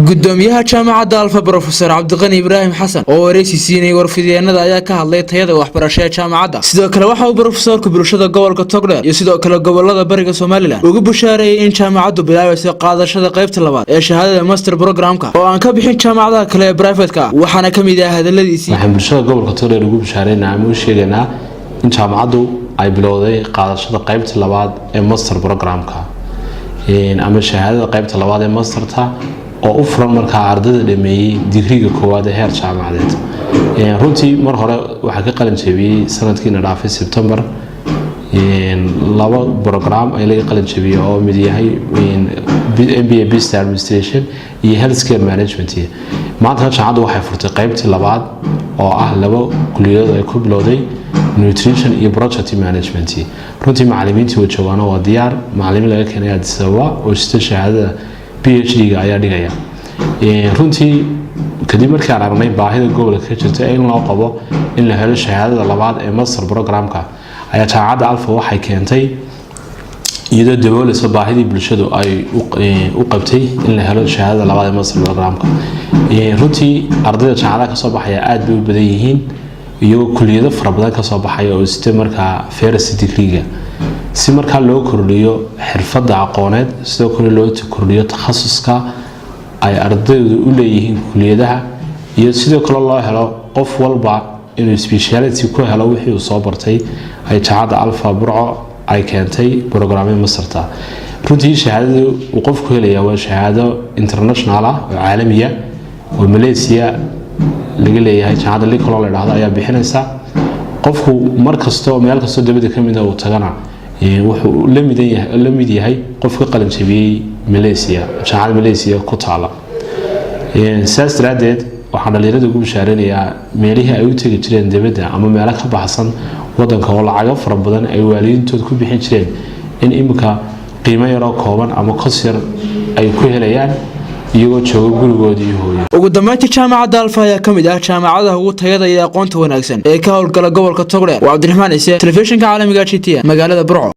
gudoomiyaha jaamacadda Alfa Professor Cabdiqani Ibrahim Xasan oo wareysi siinay warfideenada ayaa ka hadlay tayada waxbarashada jaamacadda sidoo kale waxa uu professorku bulshada gobolka Togdheer iyo sidoo kale gobolada bariga Soomaaliland ugu bushaareeyay in jaamacaddu bilaabayso qaadashada qaybta labaad ee shahaadada master programka oo aan ka bixin jaamacadaha kale ee private-ka waxaana kamid ah hadaladiisii waxaan bulshada gobolka Togdheer ugu bushaareynaa ama u sheegaynaa in jaamacaddu ay bilowday qaadashada qaybta labaad ee master programka ama shahaadada qaybta labaad ee masterta oo u furan marka ardayda dhameeyay digriga koowaad ee heer jaamacadeed runtii mar hore waxa ka qalin jabiyay sanadkiina dhaafay September laba program ay laga qalin jabiyay oo mid yahay MBA Business Administration iyo Healthcare Management maanta jaamacaddu waxay furtay qaybtii labaad oo ah laba kuliyadood ay ku bilowday nutrition iyo project management runtii macallimiintii way joogaan oo diyaar macallimiin laga keenay Addis Ababa oo shahaadada PhD-ga ayaa dhigaya runtii kadib markii aan aragnay baahida gobolka ka jirta in loo qabo in la helo shahaadada labaad ee master programka ayaa jaamacadda Alfa waxay keentay iyadoo dabooleysa baahidii bulshadu ay u qabtay in la helo shahaadada labaad ee master programka runtii ardayda jaamacadda ka soo baxaya aad bay u badan yihiin iyagoo kuliyado fara badan ka soo baxaya oo sitay markaa first degree-ga si markaa loo kordhiyo xirfadda aqooneed sidoo kale loo kordhiyo takhasuska ay ardaydu u leeyihiin kuliyadaha iyo sidoo kale loo helo qof walba inuu speciality ku helo wixii uu soo bartay ay jaamacadda Alfa Burco ay keentay programka masterta runtii shahaadadu uu qofku helayaa waa shahaado international ah oo caalami ah oo Malaysia laga leeyahay jaamacadda Lincoln la yiraahdo ayaa bixinaysa qofku markasto meel kasto dibadda ka mid ah uu tagana wuxuu la mid yahay qofka qalin jabiyay Malaysia jaamacadda Malaysia ku taala saas daraadeed waxaan dhalinyarada ugu bushaareynaya meelaha ay u tagi jireen dibadda ama meelo ka baxsan wadanka oo lacag fara badan ay waalidiintood ku bixin jireen in imika qiimo yar oo kooban ama kos yar ay ku helayaan iyagoo jooga gurigoodii hooyo ugu dambeyntii jaamacadda Alfa ayaa kamid ah jaamacadaha ugu tayada iyo aqoonta wanaagsan ee ka howlgala gobolka Togdheer waa Cabdiraxmaan Ise telefishinka caalamiga GTN magaalada Burco.